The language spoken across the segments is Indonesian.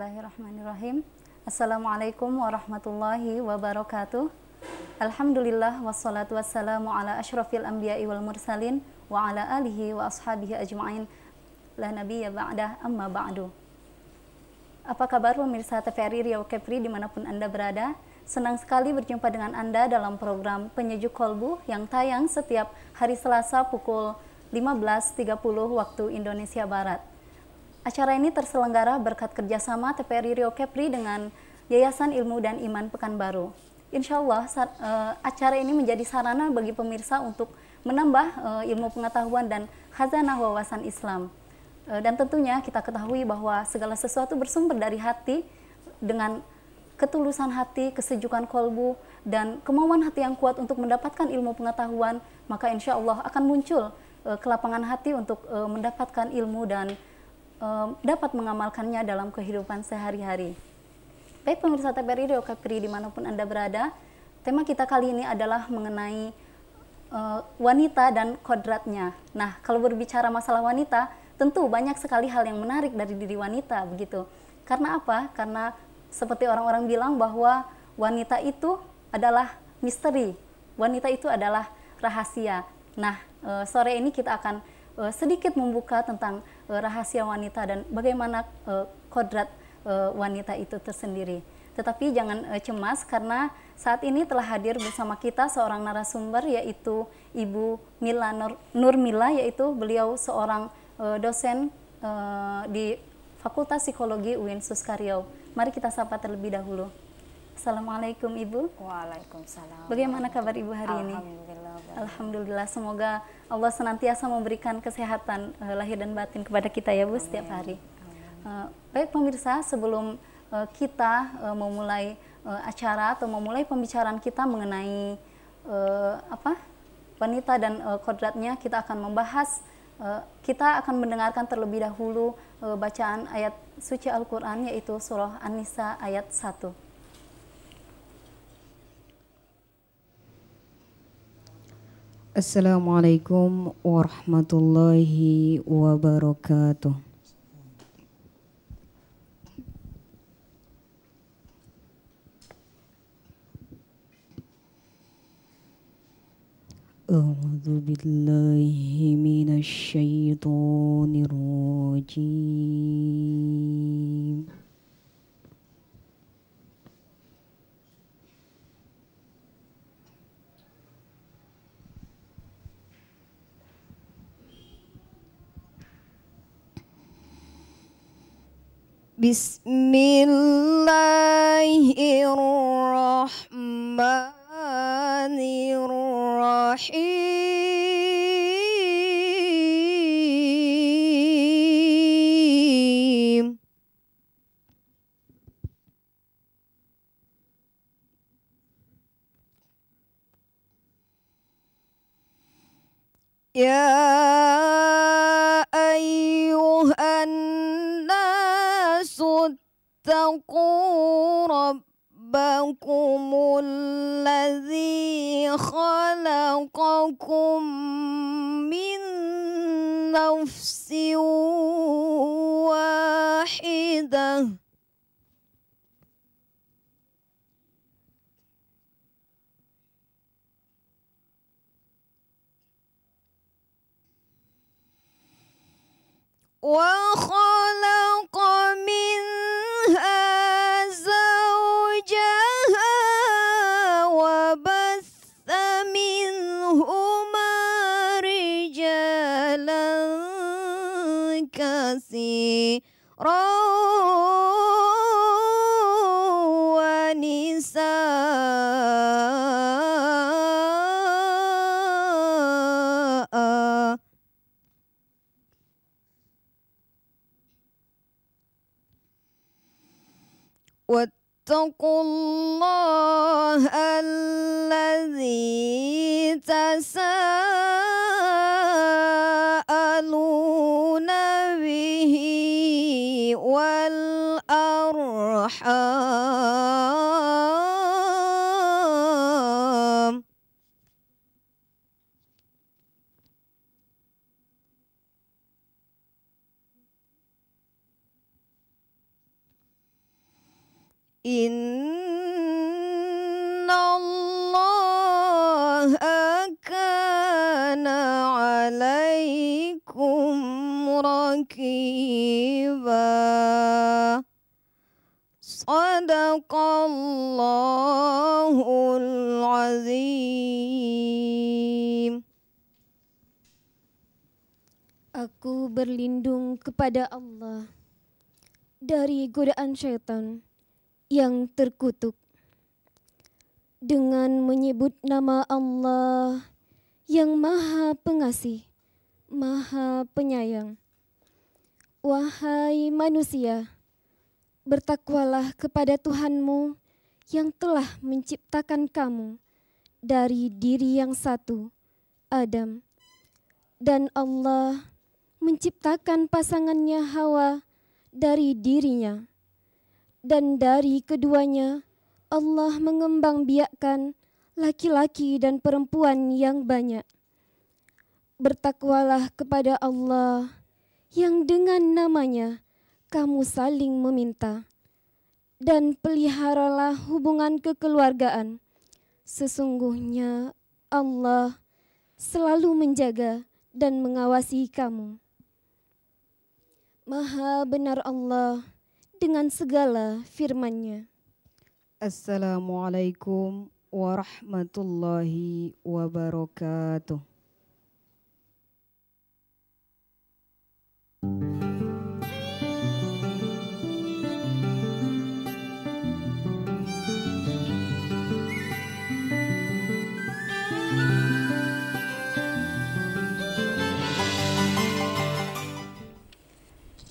Bismillahirrahmanirrahim. Assalamualaikum warahmatullahi wabarakatuh. Alhamdulillah wassalatu wassalamu ala asyrafil anbiya'i wal mursalin wa ala alihi wa ashabihi ajma'in la nabiyya ba'dah amma ba'du. Apa kabar pemirsa TVRI Riau Kepri dimanapun Anda berada? Senang sekali berjumpa dengan Anda dalam program Penyejuk Kolbu yang tayang setiap hari Selasa pukul 15.30 waktu Indonesia Barat. Acara ini terselenggara berkat kerjasama TVRI Riau Kepri dengan Yayasan Ilmu dan Iman Pekanbaru. Insya Allah acara ini menjadi sarana bagi pemirsa untuk menambah ilmu pengetahuan dan khazanah wawasan Islam. Dan tentunya kita ketahui bahwa segala sesuatu bersumber dari hati. Dengan ketulusan hati, kesejukan kolbu, dan kemauan hati yang kuat untuk mendapatkan ilmu pengetahuan, maka insya Allah akan muncul kelapangan hati untuk mendapatkan ilmu dan dapat mengamalkannya dalam kehidupan sehari-hari. Baik pemirsa TVRI Riau Kepri dimanapun Anda berada, tema kita kali ini adalah mengenai wanita dan kodratnya. Nah, kalau berbicara masalah wanita, tentu banyak sekali hal yang menarik dari diri wanita, begitu. Karena apa? Karena seperti orang-orang bilang bahwa wanita itu adalah misteri, wanita itu adalah rahasia. Nah, sore ini kita akan sedikit membuka tentang rahasia wanita dan bagaimana kodrat wanita itu tersendiri. Tetapi jangan cemas karena saat ini telah hadir bersama kita seorang narasumber, yaitu Ibu Mila Nurmila, yaitu beliau seorang dosen di Fakultas Psikologi UIN Suskario. Mari kita sapa terlebih dahulu. Assalamualaikum Ibu. Waalaikumsalam. Bagaimana kabar Ibu hari ini? Alhamdulillah. Alhamdulillah, semoga Allah senantiasa memberikan kesehatan lahir dan batin kepada kita ya Bu. Amin. Setiap hari. Baik pemirsa, sebelum kita memulai acara atau memulai pembicaraan kita mengenai wanita dan kodratnya, kita akan membahas, kita akan mendengarkan terlebih dahulu bacaan ayat suci Al-Quran, yaitu surah An-Nisa ayat 1. Assalamualaikum warahmatullahi wabarakatuh. A'udzu billahi minasy syaithanir rajim. Bismillahirrahmanirrahim. Ya ayyuhan nasu اتقوا ربكم الذي خلقكم من نفس واحدة وخلق منها زوجها وبث منهما رجالا كثيرا ونساء واتقوا الله الذي تساءلون به والأرحام Innallaha kana alaikum raqiba. Sadaqallahul azim. Aku berlindung kepada Allah dari godaan syaitan yang terkutuk dengan menyebut nama Allah yang Maha Pengasih, Maha Penyayang. Wahai manusia, bertakwalah kepada Tuhanmu yang telah menciptakan kamu dari diri yang satu, Adam. Dan Allah menciptakan pasangannya Hawa dari dirinya. Dan dari keduanya Allah mengembangbiakkan laki-laki dan perempuan yang banyak. Bertakwalah kepada Allah yang dengan namanya kamu saling meminta, dan peliharalah hubungan kekeluargaan. Sesungguhnya Allah selalu menjaga dan mengawasi kamu. Maha benar Allah dengan segala firman-Nya. Assalamualaikum warahmatullahi wabarakatuh.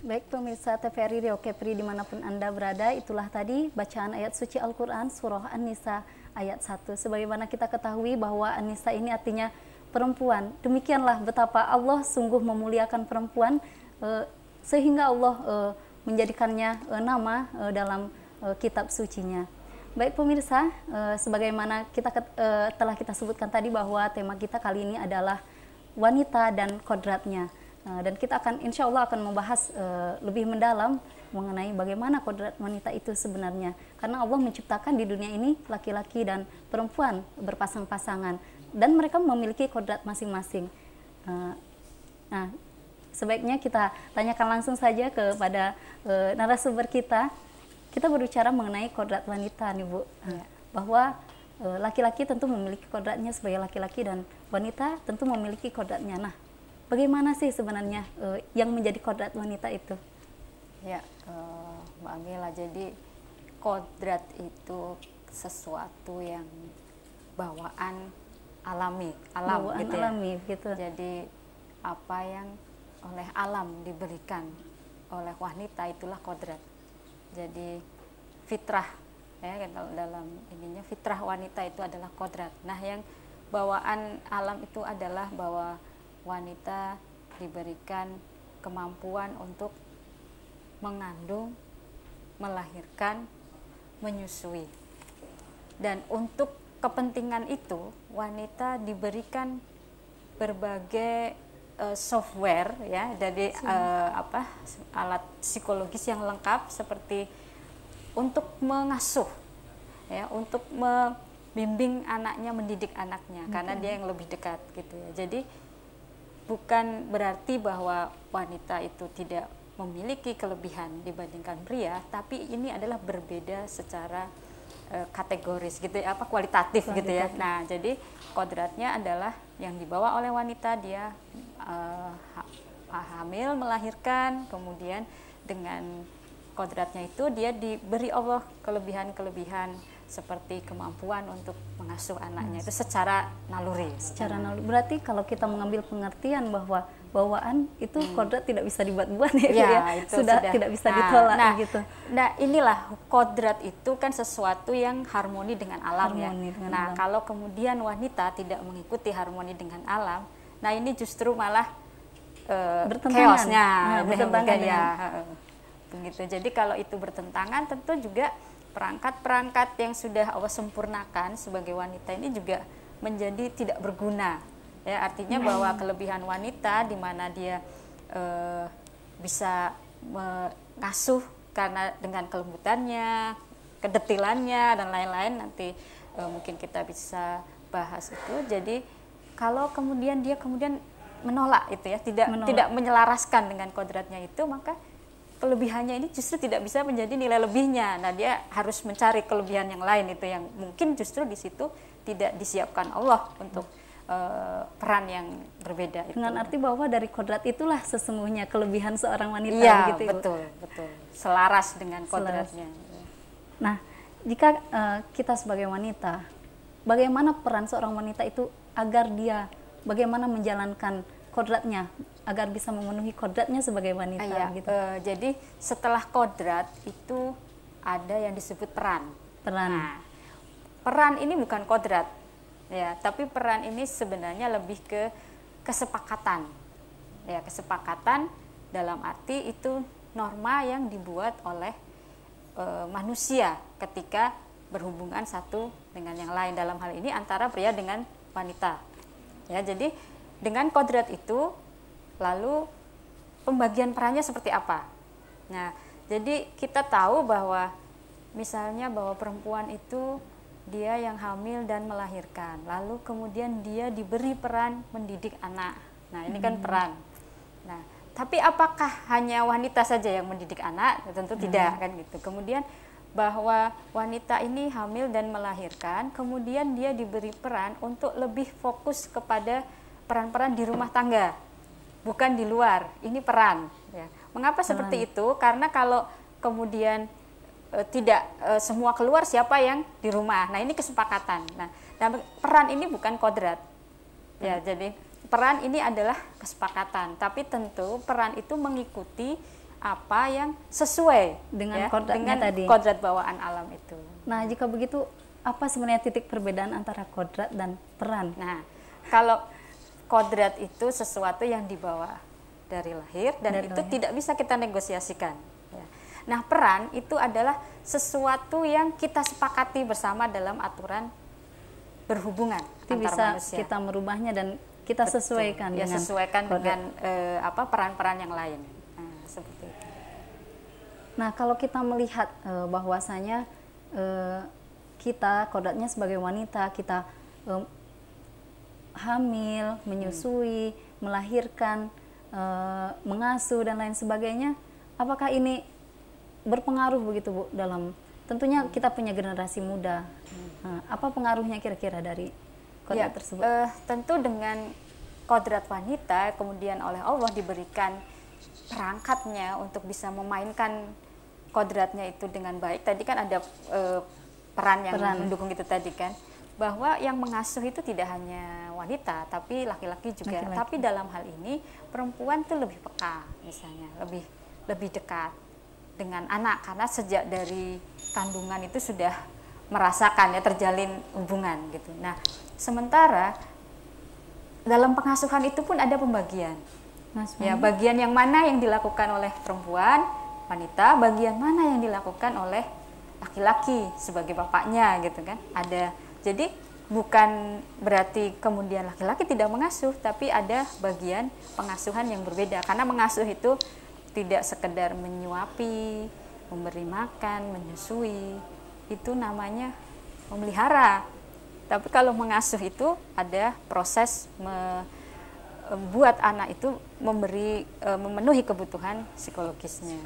Baik pemirsa TVRI Riau Kepri dimanapun Anda berada, itulah tadi bacaan ayat suci Al-Quran Surah An-Nisa ayat 1. Sebagaimana kita ketahui bahwa An-Nisa ini artinya perempuan. Demikianlah betapa Allah sungguh memuliakan perempuan sehingga Allah menjadikannya nama dalam kitab sucinya. Baik pemirsa, sebagaimana telah kita sebutkan tadi bahwa tema kita kali ini adalah wanita dan kodratnya. Dan kita akan insya Allah akan membahas lebih mendalam mengenai bagaimana kodrat wanita itu sebenarnya. Karena Allah menciptakan di dunia ini laki-laki dan perempuan berpasang-pasangan dan mereka memiliki kodrat masing-masing. Nah, sebaiknya kita tanyakan langsung saja kepada narasumber kita. Kita berbicara mengenai kodrat wanita nih Bu, bahwa laki-laki tentu memiliki kodratnya sebagai laki-laki dan wanita tentu memiliki kodratnya. Nah, bagaimana sih sebenarnya yang menjadi kodrat wanita itu? Ya, Mbak Angela, jadi kodrat itu sesuatu yang bawaan alami, Bawaan gitu alami, ya. gitu. Jadi apa yang oleh alam diberikan oleh wanita itulah kodrat. Jadi fitrah, ya kalau dalam ininya fitrah wanita itu adalah kodrat. Nah, yang bawaan alam itu adalah bahwa wanita diberikan kemampuan untuk mengandung, melahirkan, menyusui. Dan untuk kepentingan itu, wanita diberikan berbagai software, ya, jadi alat psikologis yang lengkap seperti untuk mengasuh, ya, untuk membimbing anaknya, mendidik anaknya, karena dia yang lebih dekat, gitu ya. Jadi bukan berarti bahwa wanita itu tidak memiliki kelebihan dibandingkan pria, tapi ini adalah berbeda secara kategoris gitu ya, kualitatif gitu ya. Nah, jadi kodratnya adalah yang dibawa oleh wanita, dia hamil, melahirkan, kemudian dengan kodratnya itu dia diberi Allah kelebihan-kelebihan seperti kemampuan untuk mengasuh anaknya itu secara naluri. Secara naluri. Berarti kalau kita mengambil pengertian bahwa bawaan itu kodrat tidak bisa dibuat-buat ya, itu sudah tidak bisa ditolak gitu. Nah, inilah kodrat itu kan sesuatu yang harmoni dengan alam, harmoni ya. Dengan nah, alam. kalau kemudian wanita tidak mengikuti harmoni dengan alam, nah ini justru malah chaosnya, bertentangan ya. Begitu. Jadi kalau itu bertentangan, tentu juga perangkat-perangkat yang sudah Allah sempurnakan sebagai wanita ini juga menjadi tidak berguna. Ya, artinya bahwa kelebihan wanita di mana dia bisa mengasuh karena dengan kelembutannya, kedetilannya dan lain-lain nanti mungkin kita bisa bahas itu. Jadi kalau kemudian dia menolak itu ya, tidak menyelaraskan dengan kodratnya itu, maka kelebihannya ini justru tidak bisa menjadi nilai lebihnya. Nah, dia harus mencari kelebihan yang lain itu yang mungkin justru di situ tidak disiapkan Allah untuk peran yang berbeda itu. Dengan arti bahwa dari kodrat itulah sesungguhnya kelebihan seorang wanita, iya, begitu ya, betul, betul. Selaras dengan kodratnya. Nah, jika kita sebagai wanita, bagaimana peran seorang wanita itu agar dia bagaimana menjalankan kodratnya agar bisa memenuhi kodratnya sebagai wanita, gitu. Jadi setelah kodrat itu ada yang disebut peran. Nah, peran ini bukan kodrat, ya, tapi peran ini sebenarnya lebih ke kesepakatan. Ya, kesepakatan dalam arti itu norma yang dibuat oleh manusia ketika berhubungan satu dengan yang lain, dalam hal ini antara pria dengan wanita. Ya, jadi dengan kodrat itu lalu pembagian perannya seperti apa? Nah, jadi kita tahu bahwa misalnya bahwa perempuan itu dia yang hamil dan melahirkan, lalu kemudian dia diberi peran mendidik anak. Nah, ini kan peran. Nah, tapi apakah hanya wanita saja yang mendidik anak? Tentu tidak, kan gitu. Kemudian bahwa wanita ini hamil dan melahirkan, kemudian dia diberi peran untuk lebih fokus kepada peran-peran di rumah tangga, bukan di luar. Ini peran. Ya. Mengapa seperti itu? Karena kalau kemudian tidak semua keluar, siapa yang di rumah? Nah, ini kesepakatan. Nah, peran ini bukan kodrat. Ya, jadi peran ini adalah kesepakatan. Tapi tentu peran itu mengikuti apa yang sesuai dengan kodrat bawaan alam itu. Nah, jika begitu, apa sebenarnya titik perbedaan antara kodrat dan peran? Nah, kalau kodrat itu sesuatu yang dibawa dari lahir dan itu tidak bisa kita negosiasikan. Ya. Nah, peran itu adalah sesuatu yang kita sepakati bersama dalam aturan berhubungan itu antar bisa manusia. Kita merubahnya dan kita sesuaikan ya, dengan sesuaikan dengan peran-peran yang lain. Nah, seperti itu. Nah, kalau kita melihat bahwasanya kita kodratnya sebagai wanita, kita hamil, menyusui, melahirkan, mengasuh dan lain sebagainya, apakah ini berpengaruh begitu, Bu, dalam tentunya kita punya generasi muda. Apa pengaruhnya kira-kira dari kodrat tersebut? Tentu dengan kodrat wanita kemudian oleh Allah diberikan perangkatnya untuk bisa memainkan kodratnya itu dengan baik. Tadi kan ada peran yang mendukung itu tadi kan, bahwa yang mengasuh itu tidak hanya wanita tapi laki-laki juga. Tapi dalam hal ini perempuan tuh lebih peka, misalnya lebih dekat dengan anak karena sejak dari kandungan itu sudah merasakan ya terjalin hubungan gitu. Nah, sementara dalam pengasuhan itu pun ada pembagian. Ya, bagian yang mana yang dilakukan oleh perempuan, wanita, bagian mana yang dilakukan oleh laki-laki sebagai bapaknya gitu kan. Ada. Jadi bukan berarti kemudian laki-laki tidak mengasuh, tapi ada bagian pengasuhan yang berbeda. Karena mengasuh itu tidak sekedar menyuapi, memberi makan, menyusui, itu namanya memelihara. Tapi kalau mengasuh itu ada proses membuat anak itu memenuhi kebutuhan psikologisnya.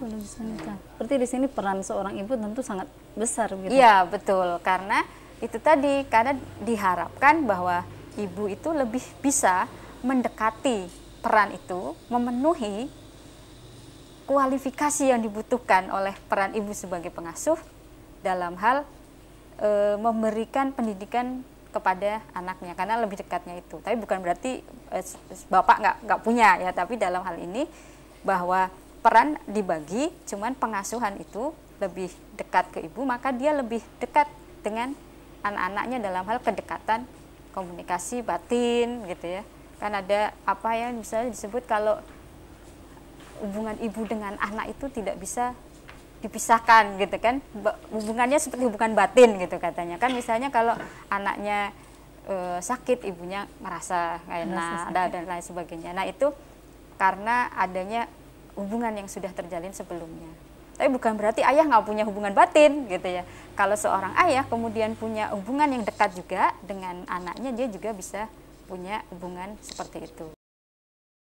Berarti di sini peran seorang ibu tentu sangat besar gitu. Iya, betul. Karena itu tadi, karena diharapkan bahwa ibu itu lebih bisa mendekati peran itu, memenuhi kualifikasi yang dibutuhkan oleh peran ibu sebagai pengasuh dalam hal memberikan pendidikan kepada anaknya, karena lebih dekatnya itu. Tapi bukan berarti bapak nggak punya ya, tapi dalam hal ini bahwa peran dibagi, cuman pengasuhan itu lebih dekat ke ibu, maka dia lebih dekat dengan anak-anaknya dalam hal kedekatan komunikasi batin gitu ya. Kan ada apa yang misalnya disebut kalau hubungan ibu dengan anak itu tidak bisa dipisahkan gitu kan, hubungannya seperti hubungan batin gitu katanya kan. Misalnya kalau anaknya sakit, ibunya merasa nggak enak dan lain sebagainya. Nah, itu karena adanya hubungan yang sudah terjalin sebelumnya. Tapi bukan berarti ayah nggak punya hubungan batin gitu ya. Kalau seorang ayah kemudian punya hubungan yang dekat juga dengan anaknya, dia juga bisa punya hubungan seperti itu.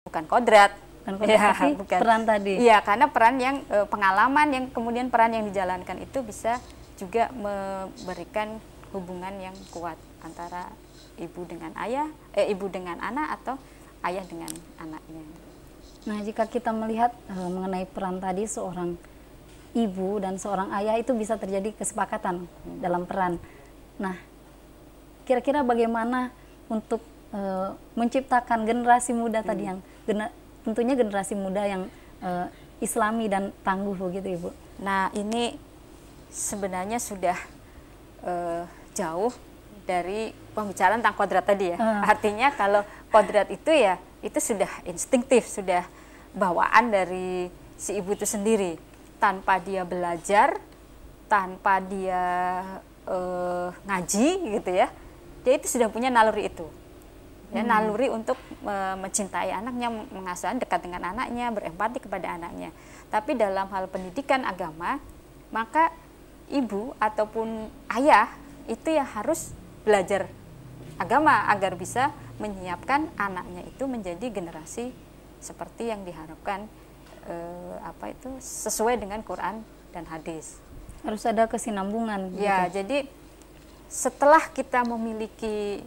Bukan kodrat. Tapi bukan. peran tadi. Iya, karena peran yang pengalaman yang kemudian peran yang dijalankan itu bisa juga memberikan hubungan yang kuat antara ibu dengan ayah, ibu dengan anak atau ayah dengan anaknya. Nah, jika kita melihat mengenai peran tadi, seorang ibu dan seorang ayah itu bisa terjadi kesepakatan dalam peran. Nah, kira-kira bagaimana untuk menciptakan generasi muda tadi yang tentunya generasi muda yang islami dan tangguh begitu, Ibu? Nah, ini sebenarnya sudah jauh dari pembicaraan tentang kodrat tadi ya. Artinya kalau kodrat itu ya, itu sudah instinktif, sudah bawaan dari si ibu itu sendiri. Tanpa dia belajar, tanpa dia ngaji gitu ya, dia itu sudah punya naluri itu. Ya, naluri untuk mencintai anaknya, mengasuh dekat dengan anaknya, berempati kepada anaknya. Tapi dalam hal pendidikan agama, maka ibu ataupun ayah itu ya harus belajar agama agar bisa menyiapkan anaknya itu menjadi generasi seperti yang diharapkan sesuai dengan Quran dan hadis. Harus ada kesinambungan. Ya, gitu. jadi setelah kita memiliki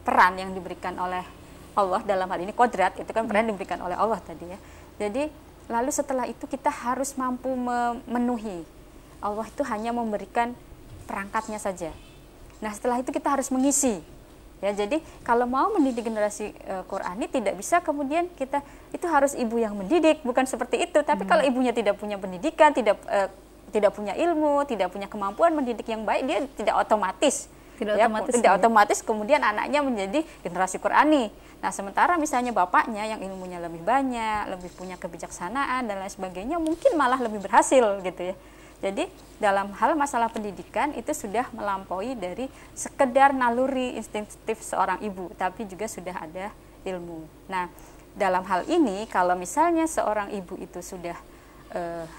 peran yang diberikan oleh Allah, dalam hal ini kodrat, itu kan peran yang diberikan oleh Allah tadi ya. Jadi lalu setelah itu kita harus mampu memenuhi. Allah itu hanya memberikan perangkatnya saja. Nah, setelah itu kita harus mengisi. Ya, jadi kalau mau mendidik generasi Qurani, tidak bisa kemudian kita itu harus ibu yang mendidik, bukan seperti itu. Tapi kalau ibunya tidak punya pendidikan, tidak punya ilmu, tidak punya kemampuan mendidik yang baik, dia tidak otomatis otomatis kemudian anaknya menjadi generasi Qurani. Nah, sementara misalnya bapaknya yang ilmunya lebih banyak, lebih punya kebijaksanaan dan lain sebagainya, mungkin malah lebih berhasil gitu ya. Jadi dalam hal masalah pendidikan itu sudah melampaui dari sekedar naluri instintif seorang ibu, tapi juga sudah ada ilmu. Nah, dalam hal ini kalau misalnya seorang ibu itu sudah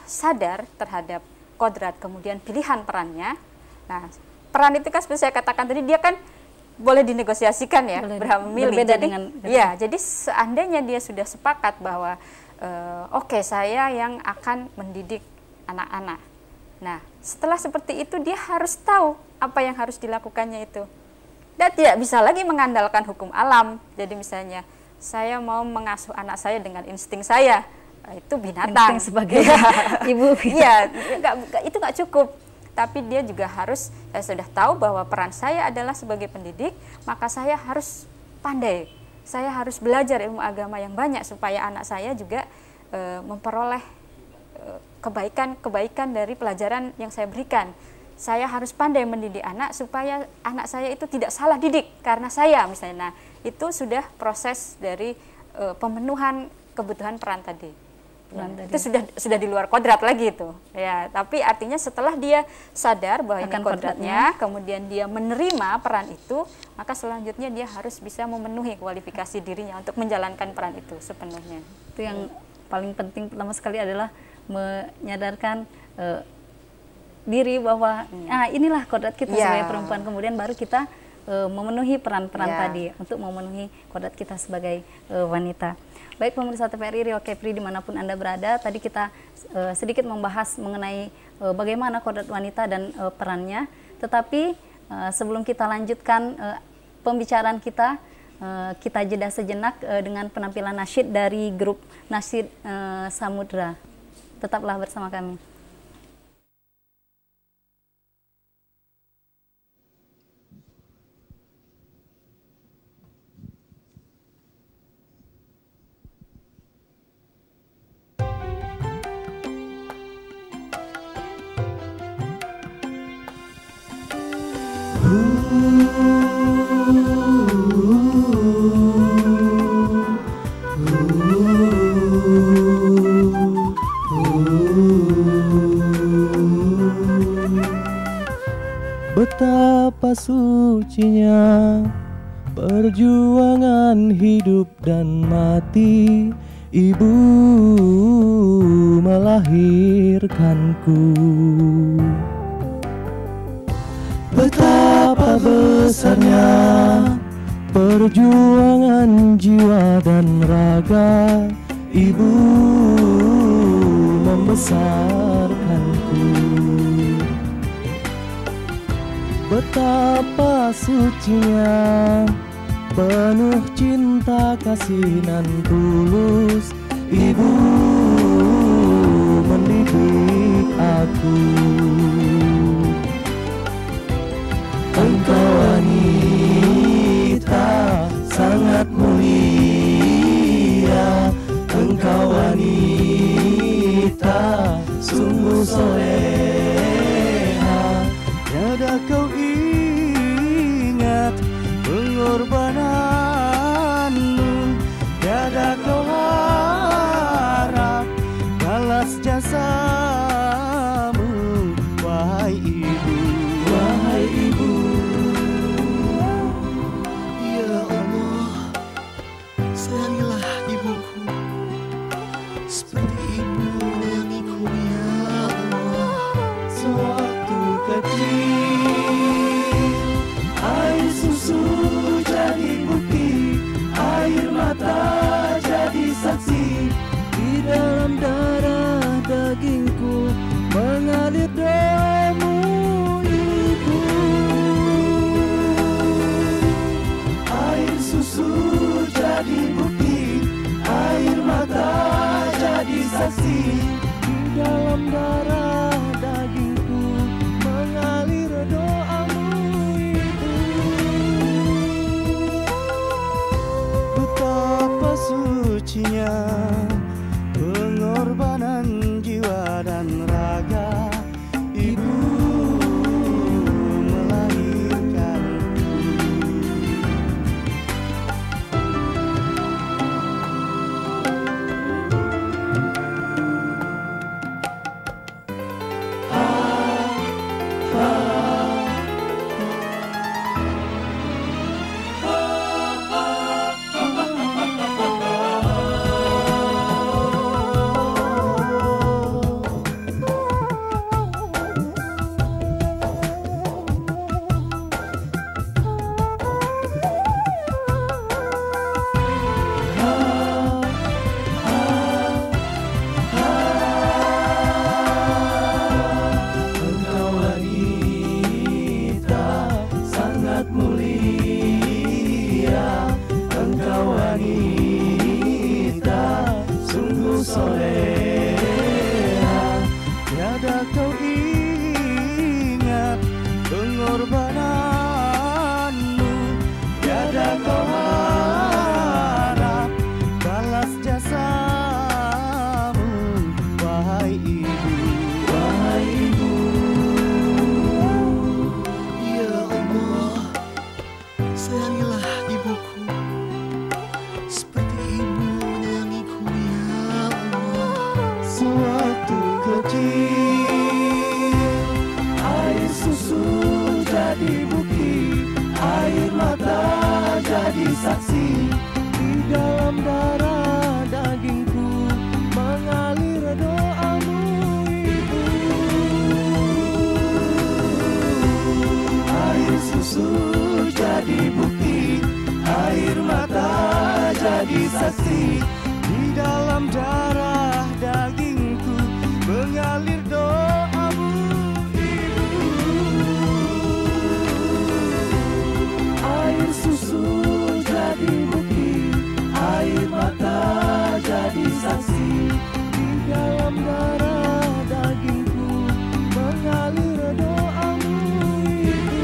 sadar terhadap kodrat, kemudian pilihan perannya, nah peran itu kan seperti saya katakan tadi, dia kan boleh dinegosiasikan ya, berhak memilih. Berbeda jadi, dengan ya, jadi seandainya dia sudah sepakat bahwa oke, saya yang akan mendidik anak-anak. Nah, setelah seperti itu dia harus tahu apa yang harus dilakukannya itu. Dan tidak bisa lagi mengandalkan hukum alam. Jadi misalnya saya mau mengasuh anak saya dengan insting saya, itu binatang. Insting sebagai ibu. Iya, itu nggak cukup. Tapi dia juga harus, saya sudah tahu bahwa peran saya adalah sebagai pendidik, maka saya harus pandai. Saya harus belajar ilmu agama yang banyak supaya anak saya juga memperoleh kebaikan dari pelajaran yang saya berikan. Saya harus pandai mendidik anak supaya anak saya itu tidak salah didik karena saya misalnya. Nah, itu sudah proses dari pemenuhan kebutuhan peran tadi. Itu sudah di luar kodrat lagi itu. Ya, tapi artinya setelah dia sadar bahwa ini kodratnya, kemudian dia menerima peran itu, maka selanjutnya dia harus bisa memenuhi kualifikasi dirinya untuk menjalankan peran itu sepenuhnya. Itu yang paling penting pertama sekali adalah menyadarkan diri bahwa inilah kodrat kita sebagai perempuan, kemudian baru kita memenuhi peran-peran tadi untuk memenuhi kodrat kita sebagai wanita. Baik pemirsa TVRI Riau Kepri dimanapun Anda berada, tadi kita sedikit membahas mengenai bagaimana kodrat wanita dan perannya, tetapi sebelum kita lanjutkan pembicaraan kita, kita jeda sejenak dengan penampilan nasyid dari grup Nasyid Samudra. Tetaplah bersama kami. Betapa sucinya perjuangan hidup dan mati ibu melahirkanku. Betapa besarnya perjuangan jiwa dan raga ibu membesarkanku. Betapa sucinya penuh cinta kasih nan tulus ibu mendidik aku. Engkau wanita sangat mulia, engkau wanita sungguh soleha. Tiada kau ingat pengorbananmu, tiada kau harap balas jasamu, wahai ibu, wahai ibu. Ya Allah, sayangilah ibuku seperti ibu menyayangiku, ya Allah. Sewaktu kecil air susu jadi bukti, air mata jadi saksi, di dalam darah dagingku mengalir doamu ibu. Air susu jadi bukti, air mata jadi saksi, di dalam darah dagingku mengalir doamu ibu. Betapa sucinya pengorbanan jiwa dan raga ibu melahirkanku. Engkau wanita sangat mulia, engkau wanita sungguh soleha. Tiada kau ingat pengorbananmu, tiada kau harap balas jasamu, wahai ibu, wahai ibu. Ya Allah, sayangilah ibuku seperti ibu menyayangiku, ya Allah. Sewaktu kecil air susu jadi bukti, air mata jadi saksi, di dalam darah dagingku mengalir doamu ibu. Air susu jadi bukti, air mata jadi saksi, di dalam darah dagingku mengalir doamu ibu. Air susu jadi bukti, air mata jadi saksi, di dalam darah dagingku mengalir doamu ibu.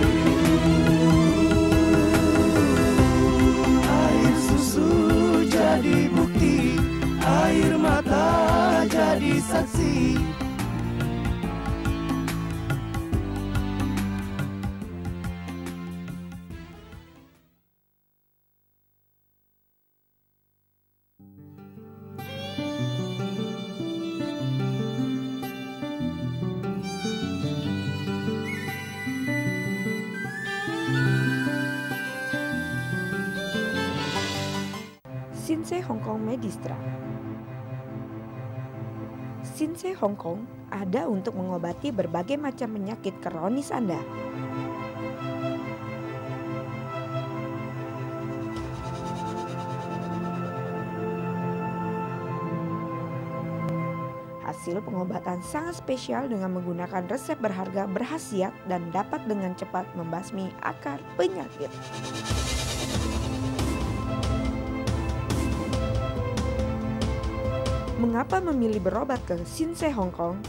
Air susu jadi bukti, air mata jadi saksi. Sinsay Hong Kong Medistra Shinsei Hong Kong ada untuk mengobati berbagai macam penyakit kronis Anda. Hasil pengobatan sangat spesial dengan menggunakan resep berharga berkhasiat dan dapat dengan cepat membasmi akar penyakit. Mengapa memilih berobat ke Shinsei Hong Kong?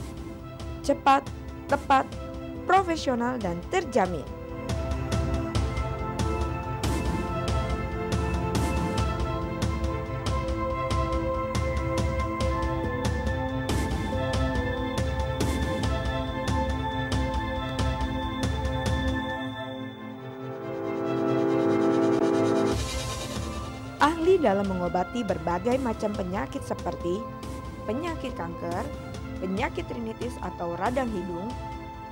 Cepat, tepat, profesional, dan terjamin. Ahli dalam mengobati berbagai macam penyakit seperti penyakit kanker, penyakit rinitis atau radang hidung,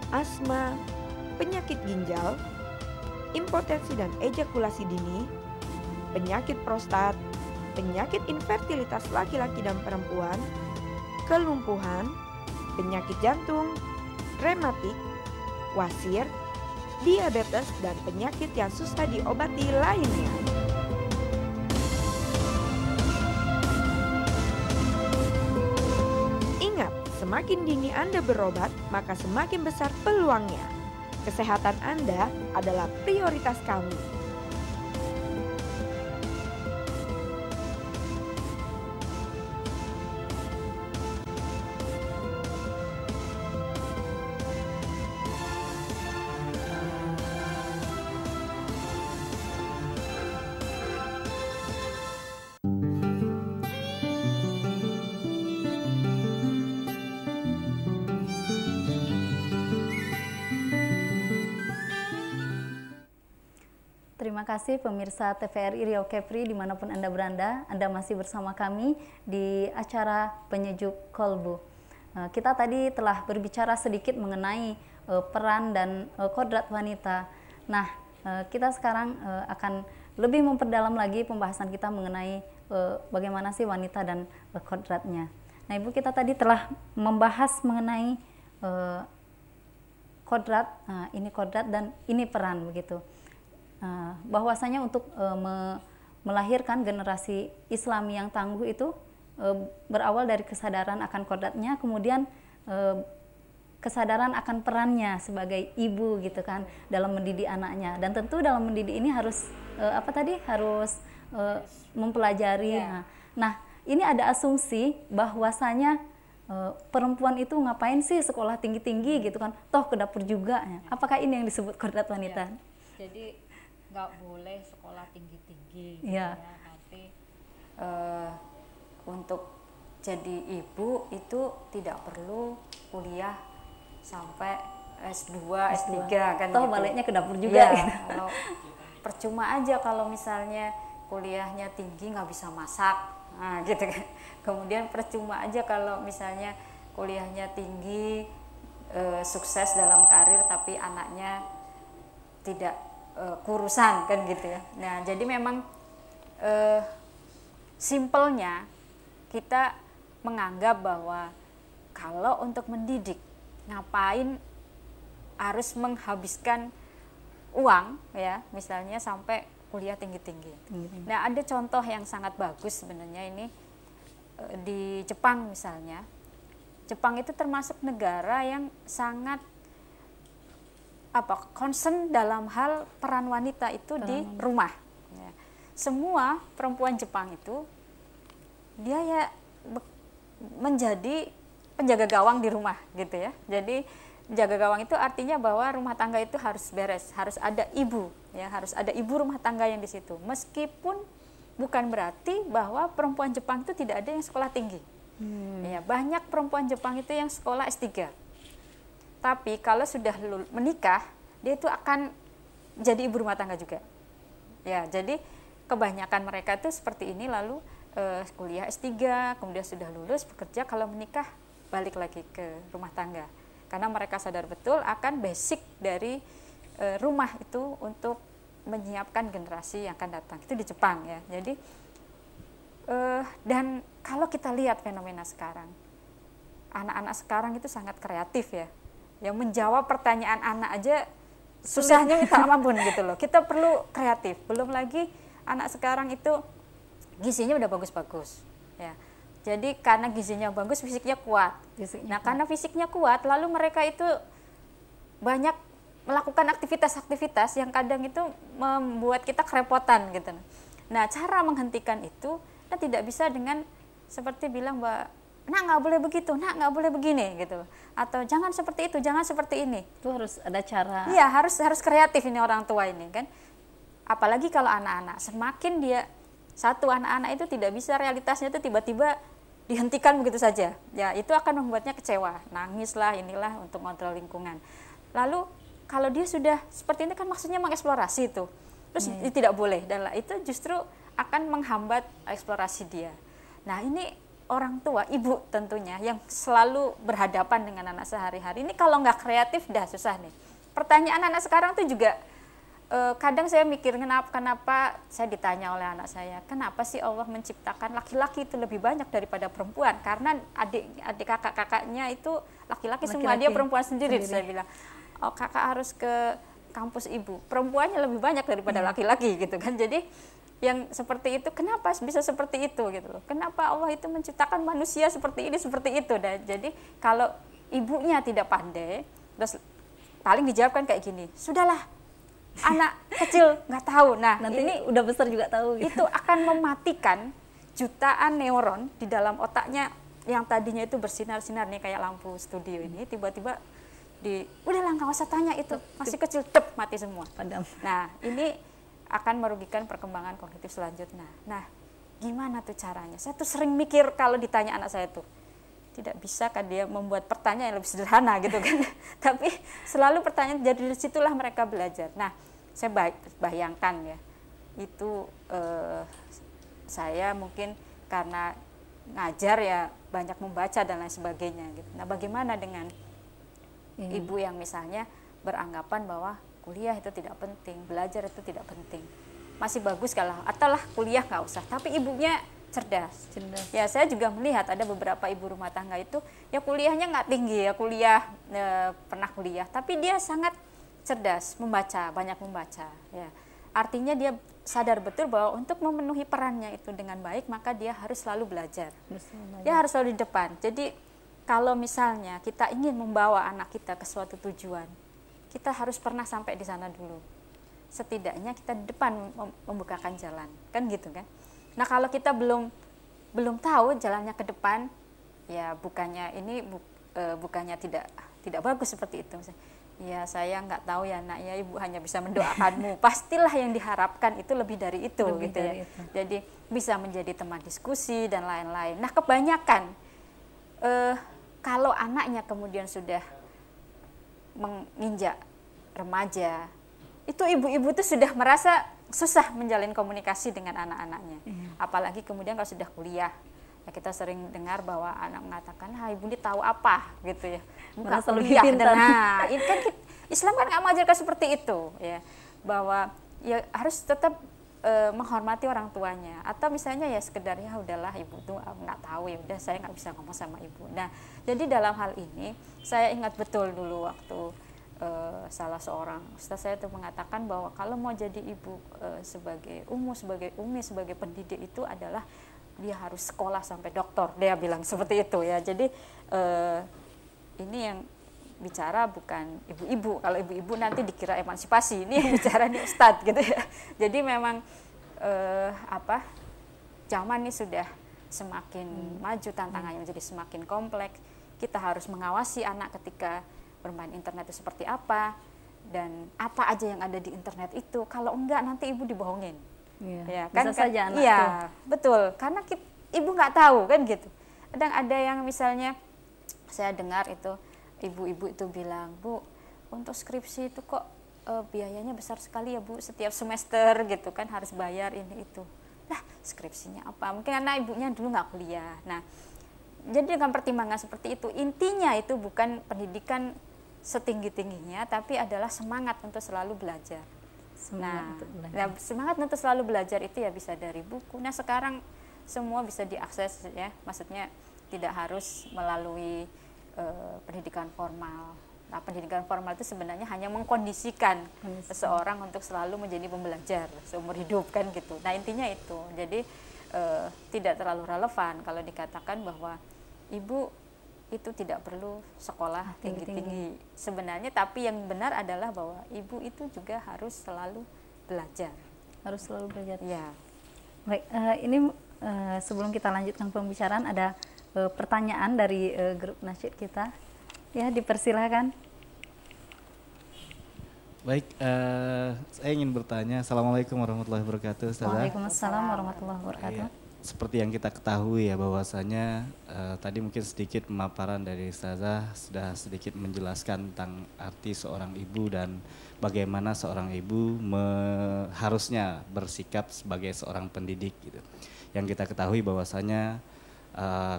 asma, penyakit ginjal, impotensi dan ejakulasi dini, penyakit prostat, penyakit infertilitas laki-laki dan perempuan, kelumpuhan, penyakit jantung, rematik, wasir, diabetes, dan penyakit yang susah diobati lainnya. Semakin dini Anda berobat, maka semakin besar peluangnya. Kesehatan Anda adalah prioritas kami. Terima kasih pemirsa TVRI Riau Kepri dimanapun Anda berada. Anda masih bersama kami di acara Penyejuk Kolbu. Kita tadi telah berbicara sedikit mengenai peran dan kodrat wanita. Nah, kita sekarang akan lebih memperdalam lagi pembahasan kita mengenai bagaimana sih wanita dan kodratnya. Nah, Ibu, kita tadi telah membahas mengenai kodrat, ini kodrat dan ini peran begitu. Bahwasanya untuk melahirkan generasi Islami yang tangguh itu berawal dari kesadaran akan kodratnya, kemudian kesadaran akan perannya sebagai ibu gitu kan dalam mendidik anaknya. Dan tentu dalam mendidik ini harus harus mempelajari. Nah, ini ada asumsi bahwasanya perempuan itu ngapain sih sekolah tinggi-tinggi gitu kan, toh ke dapur juga. Apakah ini yang disebut kodrat wanita? Jadi nggak boleh sekolah tinggi-tinggi, ya. Tapi untuk jadi ibu itu tidak perlu kuliah sampai S2, S3 kan. Toh gitu. baliknya ke dapur juga. Ya, kalau percuma aja kalau misalnya kuliahnya tinggi nggak bisa masak, nah gitu kan. Kemudian percuma aja kalau misalnya kuliahnya tinggi, sukses dalam karir tapi anaknya tidak kurusan kan gitu ya. Nah, jadi memang simpelnya kita menganggap bahwa kalau untuk mendidik ngapain harus menghabiskan uang ya, misalnya sampai kuliah tinggi-tinggi. Nah, ada contoh yang sangat bagus sebenarnya ini di Jepang misalnya. Jepang itu termasuk negara yang sangat concern dalam hal peran wanita itu di rumah. Ya. Semua perempuan Jepang itu dia ya menjadi penjaga gawang di rumah gitu ya. Jadi jaga gawang itu artinya bahwa rumah tangga itu harus beres, harus ada ibu ya, harus ada ibu rumah tangga yang di situ. Meskipun bukan berarti bahwa perempuan Jepang itu tidak ada yang sekolah tinggi. Ya, banyak perempuan Jepang itu yang sekolah S3. Tapi kalau sudah menikah, dia itu akan jadi ibu rumah tangga juga. Ya, jadi kebanyakan mereka itu seperti ini, lalu kuliah S3, kemudian sudah lulus bekerja, kalau menikah balik lagi ke rumah tangga. Karena mereka sadar betul akan basic dari rumah itu untuk menyiapkan generasi yang akan datang. Itu di Jepang ya. Jadi dan kalau kita lihat fenomena sekarang, anak-anak sekarang itu sangat kreatif ya. Yang menjawab pertanyaan anak aja susahnya minta ampun gitu loh. Kita perlu kreatif. Belum lagi anak sekarang itu gizinya udah bagus-bagus ya. Jadi karena gizinya bagus, fisiknya kuat. Nah, karena fisiknya kuat, lalu mereka itu banyak melakukan aktivitas-aktivitas yang kadang itu membuat kita kerepotan gitu. Nah, cara menghentikan itu tidak bisa dengan seperti bilang, Mbak, nak nggak boleh begitu, nak nggak boleh begini gitu. Atau jangan seperti itu, jangan seperti ini. Itu harus ada cara. Iya, harus kreatif ini orang tua ini kan. Apalagi kalau anak-anak, semakin dia satu anak-anak itu tidak bisa realitasnya itu tiba-tiba dihentikan begitu saja. Ya, itu akan membuatnya kecewa, nangislah inilah untuk kontrol lingkungan. Lalu kalau dia sudah seperti ini kan maksudnya mengeksplorasi itu. Terus tidak boleh, dan itu justru akan menghambat eksplorasi dia. Nah, ini orang tua, ibu tentunya yang selalu berhadapan dengan anak sehari-hari. Ini kalau nggak kreatif dah susah nih. Pertanyaan anak sekarang tuh juga kadang saya mikir kenapa saya ditanya oleh anak saya, kenapa sih Allah menciptakan laki-laki itu lebih banyak daripada perempuan? Karena adik kakak-kakaknya itu laki-laki semua, dia perempuan sendiri. Saya bilang, oh kakak harus ke kampus ibu, perempuannya lebih banyak daripada laki-laki gitu kan. Jadi yang seperti itu, kenapa bisa seperti itu gitu loh? Kenapa Allah itu menciptakan manusia seperti ini, seperti itu? Dan jadi kalau ibunya tidak pandai, terus paling dijawabkan kayak gini, sudahlah, anak kecil nggak tahu. Nah, nanti ini udah besar juga tahu. Itu akan mematikan jutaan neuron di dalam otaknya yang tadinya itu bersinar-sinar nih kayak lampu studio ini, tiba-tiba udahlah nggak usah tanya itu, masih kecil, mati semua. Padam. Nah, ini akan merugikan perkembangan kognitif selanjutnya. Nah, gimana tuh caranya? Saya tuh sering mikir kalau ditanya anak saya tuh, tidak bisa kan dia membuat pertanyaan yang lebih sederhana gitu kan. Tapi selalu pertanyaan, jadi dari situlah mereka belajar. Nah, saya bayangkan ya, itu saya mungkin karena ngajar ya banyak membaca dan lain sebagainya gitu. Nah, bagaimana dengan ibu yang misalnya beranggapan bahwa kuliah itu tidak penting, belajar itu tidak penting, masih bagus kalau atau lah kuliah nggak usah, tapi ibunya cerdas. Ya, saya juga melihat ada beberapa ibu rumah tangga itu ya kuliahnya nggak tinggi ya, pernah kuliah, tapi dia sangat cerdas, membaca, banyak membaca ya. Artinya dia sadar betul bahwa untuk memenuhi perannya itu dengan baik, maka dia harus selalu belajar. Dia harus selalu di depan. Jadi kalau misalnya kita ingin membawa anak kita ke suatu tujuan, kita harus pernah sampai di sana dulu. Setidaknya kita di depan membukakan jalan, kan gitu kan. Nah, kalau kita belum tahu jalannya ke depan, ya bukannya tidak bagus seperti itu. Ya, saya nggak tahu ya nak, ya ibu hanya bisa mendoakanmu. Pastilah yang diharapkan itu lebih dari itu, gitu ya. Jadi bisa menjadi teman diskusi dan lain-lain. Nah, kebanyakan kalau anaknya kemudian sudah menginjak remaja, itu ibu-ibu itu sudah merasa susah menjalin komunikasi dengan anak-anaknya. Apalagi kemudian kalau sudah kuliah, ya kita sering dengar bahwa anak mengatakan, ibu ini tahu apa gitu ya, merasa lebih pintar. Nah, ini kan Islam kan nggak mengajarkan seperti itu ya, bahwa ya harus tetap menghormati orang tuanya, atau misalnya ya sekedar ya udahlah ibu tuh nggak tahu, ya udah saya nggak bisa ngomong sama ibu. Nah, jadi dalam hal ini saya ingat betul dulu waktu salah seorang ustaz saya itu mengatakan bahwa kalau mau jadi ibu sebagai umi, sebagai pendidik itu adalah dia harus sekolah sampai doktor, dia bilang seperti itu ya. Jadi ini yang bicara bukan ibu-ibu. Kalau ibu-ibu nanti dikira emansipasi, ini yang bicara nih ustadz gitu ya. Jadi memang zaman ini sudah semakin maju, tantangannya menjadi semakin kompleks. Kita harus mengawasi anak ketika bermain internet itu seperti apa, dan apa aja yang ada di internet itu. Kalau enggak nanti ibu dibohongin. Ya, kan, bisa saja anak iya, tuh. Betul. Karena ibu nggak tahu kan gitu. Kadang ada yang misalnya saya dengar itu ibu-ibu itu bilang, Bu, untuk skripsi itu kok biayanya besar sekali ya Bu, setiap semester gitu kan harus bayar ini itu. Lah, skripsinya apa? Mungkin anak ibunya dulu nggak kuliah. Nah, jadi dengan pertimbangan seperti itu, intinya itu bukan pendidikan setinggi-tingginya, tapi adalah semangat untuk selalu belajar. Semangat untuk selalu belajar itu ya bisa dari buku. Nah, sekarang semua bisa diakses ya, maksudnya tidak harus melalui pendidikan formal. Nah, pendidikan formal itu sebenarnya hanya mengkondisikan seseorang untuk selalu menjadi pembelajar seumur hidup kan gitu. Nah, intinya itu. Jadi tidak terlalu relevan kalau dikatakan bahwa ibu itu tidak perlu sekolah tinggi-tinggi. Sebenarnya tapi yang benar adalah bahwa ibu itu juga harus selalu belajar. Harus selalu belajar. Ya. Baik, ini sebelum kita lanjutkan pembicaraan ada pertanyaan dari grup nasyid kita. Ya, dipersilahkan. Baik, saya ingin bertanya. Assalamualaikum warahmatullahi wabarakatuh, Ustazah. Waalaikumsalam warahmatullahi wabarakatuh. Seperti yang kita ketahui ya, bahwasanya tadi mungkin sedikit pemaparan dari Ustazah sudah sedikit menjelaskan tentang arti seorang ibu dan bagaimana seorang ibu harusnya bersikap sebagai seorang pendidik gitu. Yang kita ketahui bahwasanya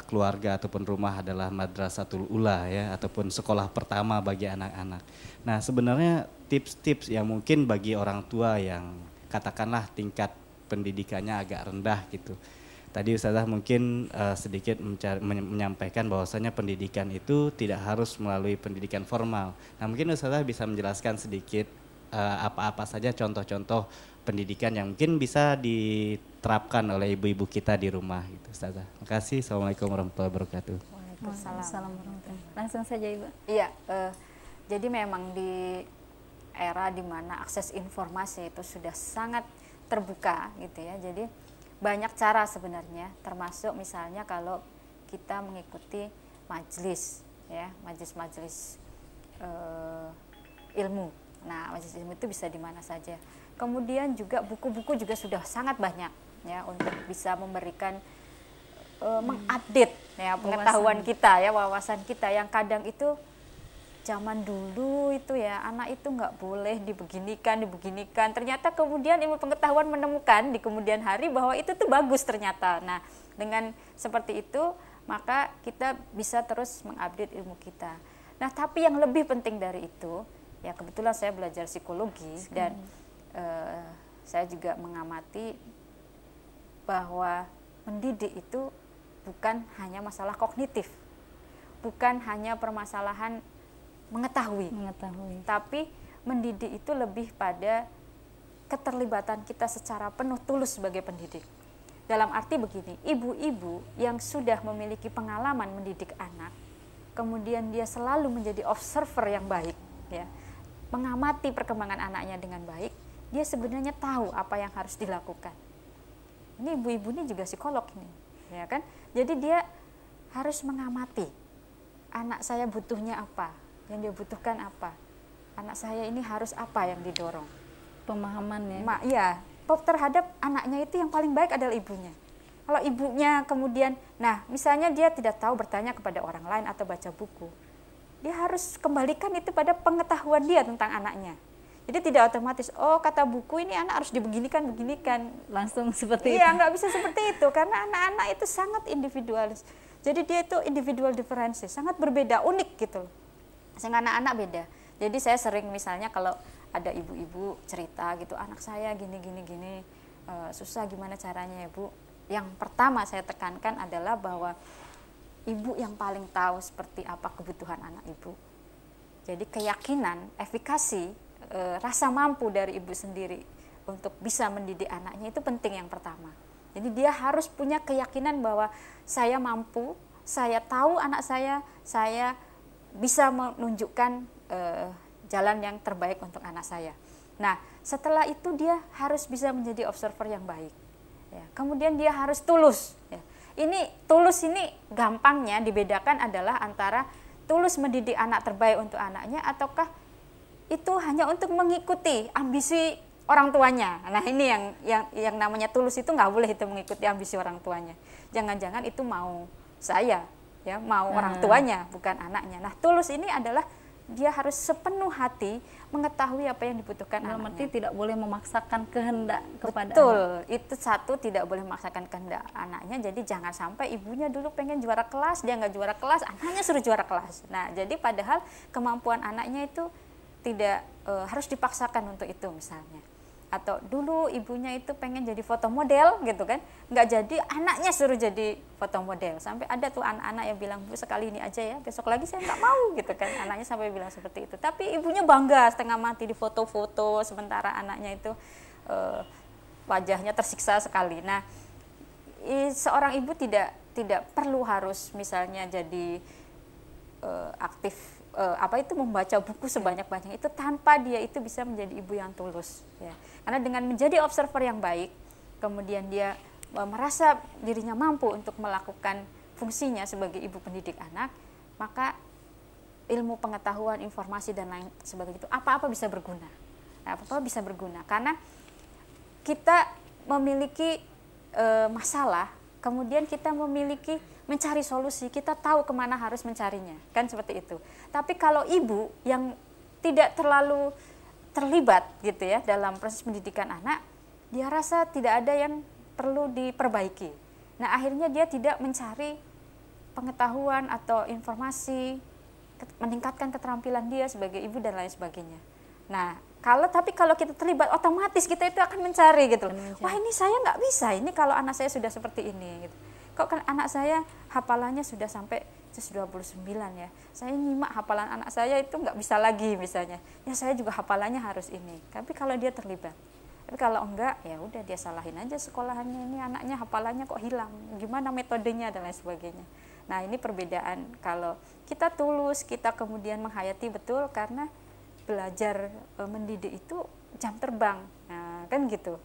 keluarga ataupun rumah adalah madrasatul ula ya, ataupun sekolah pertama bagi anak-anak. Nah, sebenarnya tips-tips yang mungkin bagi orang tua yang katakanlah tingkat pendidikannya agak rendah gitu. Tadi Ustazah mungkin sedikit menyampaikan bahwasanya pendidikan itu tidak harus melalui pendidikan formal. Nah, mungkin Ustazah bisa menjelaskan sedikit apa-apa saja contoh-contoh pendidikan yang mungkin bisa diterapkan oleh ibu-ibu kita di rumah gitu, Ustazah. Terima kasih. Assalamualaikum warahmatullahi wabarakatuh. Waalaikumsalam warahmatullahi. Langsung saja Ibu. Iya, jadi memang di era di mana akses informasi itu sudah sangat terbuka gitu ya. Jadi banyak cara sebenarnya, termasuk misalnya kalau kita mengikuti majelis ya, majelis ilmu. Nah, majelis ilmu itu bisa di mana saja. Kemudian juga buku-buku juga sudah sangat banyak ya untuk bisa memberikan mengupdate ya pengetahuan kita ya, wawasan kita yang kadang itu zaman dulu itu ya anak itu nggak boleh dibeginikan. Ternyata kemudian ilmu pengetahuan menemukan di kemudian hari bahwa itu tuh bagus ternyata. Nah, dengan seperti itu maka kita bisa terus mengupdate ilmu kita. Nah, tapi yang lebih penting dari itu ya, kebetulan saya belajar psikologi dan saya juga mengamati bahwa mendidik itu bukan hanya masalah kognitif, bukan hanya permasalahan mengetahui, tapi mendidik itu lebih pada keterlibatan kita secara penuh tulus sebagai pendidik. Dalam arti begini, ibu-ibu yang sudah memiliki pengalaman mendidik anak, kemudian dia selalu menjadi observer yang baik, ya, mengamati perkembangan anaknya dengan baik, dia sebenarnya tahu apa yang harus dilakukan. Ini ibu-ibu ini juga psikolog ini, ya kan? Jadi dia harus mengamati anak saya butuhnya apa, yang dia butuhkan apa, anak saya ini harus apa yang didorong. Pemahaman ya. Ya, terhadap anaknya itu yang paling baik adalah ibunya. Kalau ibunya kemudian, nah misalnya dia tidak tahu bertanya kepada orang lain atau baca buku, dia harus kembalikan itu pada pengetahuan dia tentang anaknya. Jadi tidak otomatis, oh kata buku ini anak harus beginikan. Langsung seperti itu. Iya, nggak bisa seperti itu, karena anak-anak itu sangat individualis. Jadi dia itu individual differences, sangat berbeda, unik gitu loh. Sehingga anak-anak beda. Jadi saya sering misalnya kalau ada ibu-ibu cerita gitu, anak saya gini, susah gimana caranya ya Bu. Yang pertama saya tekankan adalah bahwa ibu yang paling tahu seperti apa kebutuhan anak ibu. Jadi keyakinan, efikasi, rasa mampu dari ibu sendiri untuk bisa mendidik anaknya itu penting yang pertama. Jadi dia harus punya keyakinan bahwa saya mampu, saya tahu anak saya bisa menunjukkan jalan yang terbaik untuk anak saya. Nah, setelah itu dia harus bisa menjadi observer yang baik. Ya, kemudian dia harus tulus. Ya. Ini tulus ini gampangnya dibedakan adalah antara tulus mendidik anak terbaik untuk anaknya ataukah itu hanya untuk mengikuti ambisi orang tuanya. Nah, ini yang namanya tulus itu nggak boleh itu mengikuti ambisi orang tuanya. Jangan-jangan itu mau saya, ya mau orang tuanya bukan anaknya. Nah, tulus ini adalah dia harus sepenuh hati mengetahui apa yang dibutuhkan anaknya. Berarti tidak boleh memaksakan kehendak kepada Betul, anak. itu satu, tidak boleh memaksakan kehendak anaknya. Jadi jangan sampai ibunya dulu pengen juara kelas, dia nggak juara kelas, anaknya suruh juara kelas. Nah, jadi padahal kemampuan anaknya itu tidak harus dipaksakan untuk itu misalnya. Atau dulu ibunya itu pengen jadi foto model gitu kan, nggak jadi, anaknya suruh jadi foto model. Sampai ada tuh anak-anak yang bilang, Bu sekali ini aja ya, besok lagi saya nggak mau gitu kan. Anaknya sampai bilang seperti itu. Tapi ibunya bangga setengah mati di foto-foto, sementara anaknya itu wajahnya tersiksa sekali. Nah, seorang ibu tidak perlu harus misalnya jadi aktif membaca buku sebanyak-banyaknya itu tanpa dia itu bisa menjadi ibu yang tulus ya. Karena dengan menjadi observer yang baik, kemudian dia merasa dirinya mampu untuk melakukan fungsinya sebagai ibu pendidik anak, maka ilmu pengetahuan, informasi dan lain sebagainya itu apa-apa bisa berguna. Apa-apa bisa berguna karena kita memiliki masalah, kemudian kita mencari solusi, kita tahu kemana harus mencarinya, kan seperti itu. Tapi kalau ibu yang tidak terlalu terlibat gitu ya dalam proses pendidikan anak, dia rasa tidak ada yang perlu diperbaiki. Nah, akhirnya dia tidak mencari pengetahuan atau informasi, meningkatkan keterampilan dia sebagai ibu dan lain sebagainya. Nah, tapi kalau kita terlibat, otomatis kita itu akan mencari gitu. Wah, ini saya nggak bisa, ini kalau anak saya sudah seperti ini gitu. Kok kan anak saya hafalannya sudah sampai 29 ya, saya nyimak hafalan anak saya itu nggak bisa lagi misalnya, ya saya juga hafalannya harus ini. Tapi kalau dia terlibat, tapi kalau enggak ya udah dia salahin aja sekolahannya, ini anaknya hafalannya kok hilang, gimana metodenya dan lain sebagainya. Nah, ini perbedaan kalau kita tulus, kita kemudian menghayati betul, karena belajar mendidik itu jam terbang, nah, kan gitu.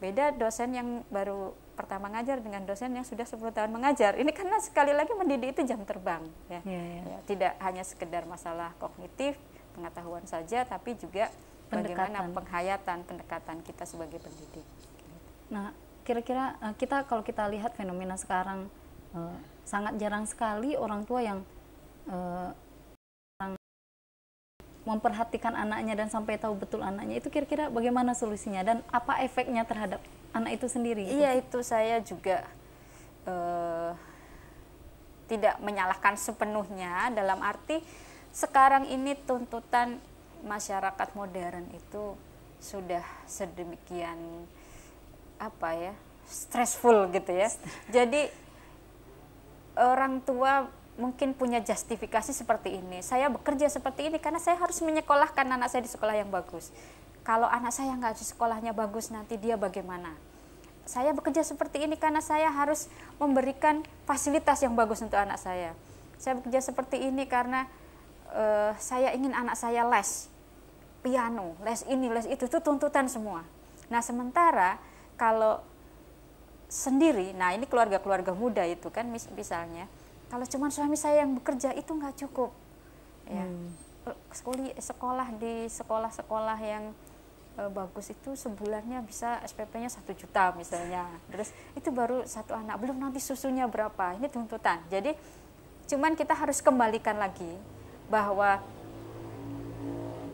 Beda dosen yang baru pertama ngajar dengan dosen yang sudah 10 tahun mengajar. Ini karena sekali lagi mendidik itu jam terbang ya. Ya, tidak hanya sekedar masalah kognitif, pengetahuan saja, tapi juga bagaimana penghayatan, pendekatan kita sebagai pendidik. Nah, kira-kira kalau kita lihat fenomena sekarang, sangat jarang sekali orang tua yang memperhatikan anaknya dan sampai tahu betul anaknya. Itu kira-kira bagaimana solusinya dan apa efeknya terhadap anak itu sendiri? Iya, itu saya juga tidak menyalahkan sepenuhnya, dalam arti sekarang ini tuntutan masyarakat modern itu sudah sedemikian stressful gitu ya. Jadi orang tua mungkin punya justifikasi seperti ini. Saya bekerja seperti ini karena saya harus menyekolahkan anak saya di sekolah yang bagus. Kalau anak saya nggak di sekolahnya bagus, nanti dia bagaimana? Saya bekerja seperti ini karena saya harus memberikan fasilitas yang bagus untuk anak saya. Saya bekerja seperti ini karena saya ingin anak saya les piano, les ini, les itu tuntutan semua. Nah, sementara kalau sendiri, nah ini keluarga-keluarga muda itu kan misalnya, kalau cuma suami saya yang bekerja itu nggak cukup, ya. Sekolah di sekolah-sekolah yang bagus itu sebulannya bisa SPP-nya 1 juta misalnya. Terus itu baru satu anak, belum nanti susunya berapa. Ini tuntutan. Jadi cuman kita harus kembalikan lagi bahwa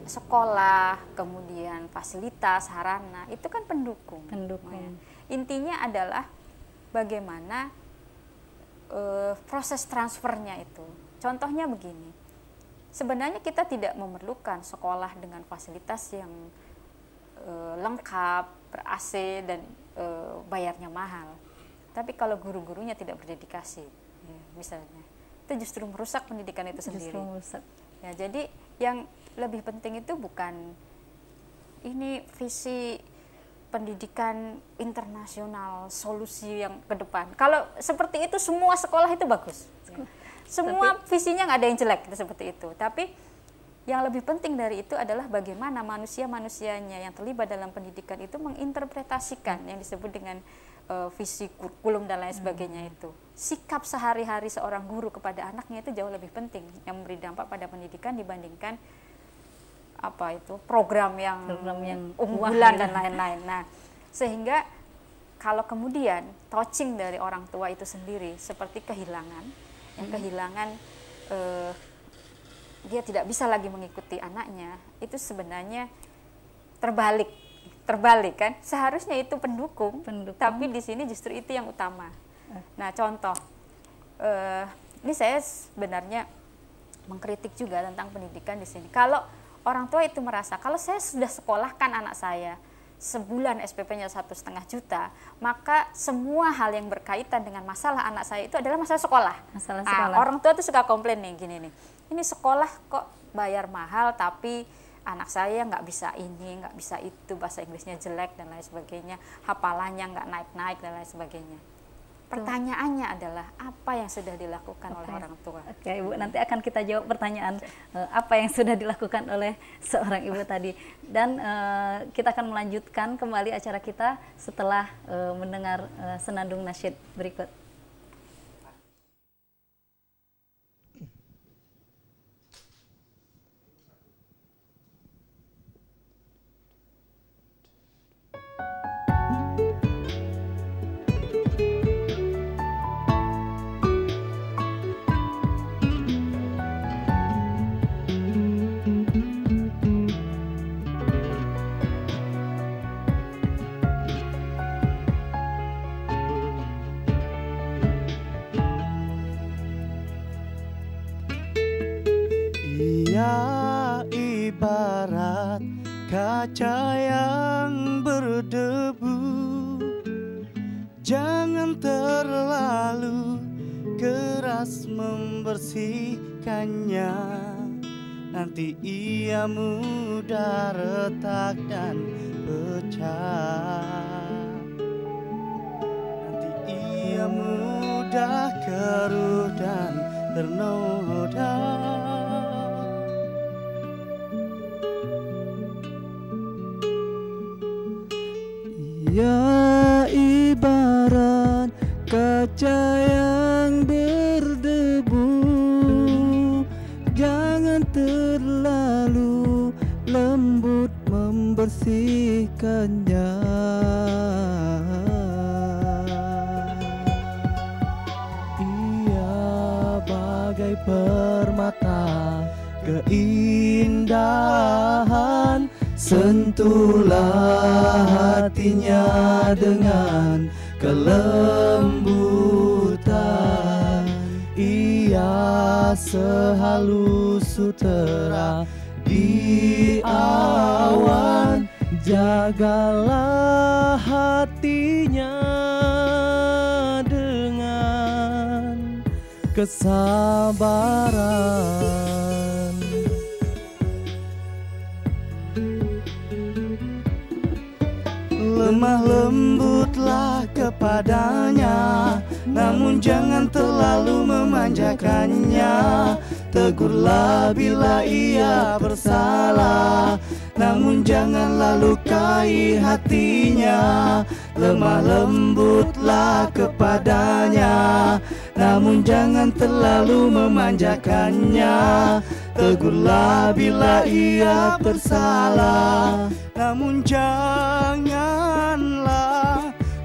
sekolah, kemudian fasilitas, sarana itu kan pendukung. Nah, intinya adalah bagaimana proses transfernya itu. Contohnya begini, sebenarnya kita tidak memerlukan sekolah dengan fasilitas yang lengkap, ber-AC dan bayarnya mahal. Tapi kalau guru-gurunya tidak berdedikasi, ya, misalnya, itu justru merusak pendidikan itu sendiri. Ya, jadi yang lebih penting itu bukan ini visi pendidikan internasional, solusi yang ke depan. Kalau seperti itu semua sekolah itu bagus. Ya. Semua visinya nggak ada yang jelek seperti itu. Tapi yang lebih penting dari itu adalah bagaimana manusia-manusianya yang terlibat dalam pendidikan itu menginterpretasikan yang disebut dengan visi kurikulum dan lain sebagainya itu. Sikap sehari-hari seorang guru kepada anaknya itu jauh lebih penting yang memberi dampak pada pendidikan dibandingkan program yang unggulan dan lain-lain. Nah, sehingga kalau kemudian touching dari orang tua itu sendiri seperti kehilangan, yang kehilangan dia tidak bisa lagi mengikuti anaknya, itu sebenarnya terbalik kan? Seharusnya itu pendukung. Tapi di sini justru itu yang utama. Nah, contoh, ini saya sebenarnya mengkritik juga tentang pendidikan di sini. Kalau orang tua itu merasa, kalau saya sudah sekolahkan anak saya sebulan SPP-nya 1,5 juta, maka semua hal yang berkaitan dengan masalah anak saya itu adalah masalah sekolah. Masalah sekolah. Orang tua tuh suka komplain nih gini nih, ini sekolah kok bayar mahal tapi anak saya nggak bisa ini, nggak bisa itu, bahasa Inggrisnya jelek dan lain sebagainya, hafalannya nggak naik-naik dan lain sebagainya. Pertanyaannya adalah apa yang sudah dilakukan oleh orang tua? Oke, Ibu, nanti akan kita jawab pertanyaan apa yang sudah dilakukan oleh seorang ibu tadi. Dan kita akan melanjutkan kembali acara kita setelah mendengar senandung nasyid berikut. Ia ibarat kaca yang berdebu, jangan terlalu keras membersihkannya, nanti ia mudah retak dan pecah. Nanti ia mudah keruh dan ternoda. Ya ibarat kaca yang berdebu, jangan terlalu lembut membersihkannya. Ia bagai permata keindahan, sentuhlah hatinya dengan kelembutan. Ia sehalus sutera di awan, jagalah hatinya dengan kesabaran. Lemah lembutlah kepadanya, namun jangan terlalu memanjakannya. Tegurlah bila ia bersalah, namun janganlah lukai hatinya. Lemah lembutlah kepadanya, namun jangan terlalu memanjakannya. Tegurlah bila ia bersalah, namun janganlah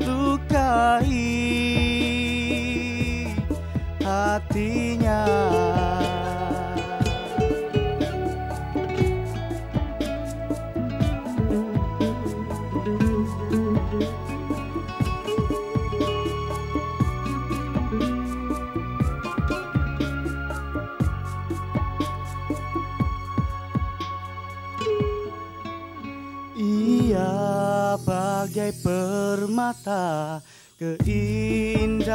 lukai hatinya. Ia bagai permata keindahan,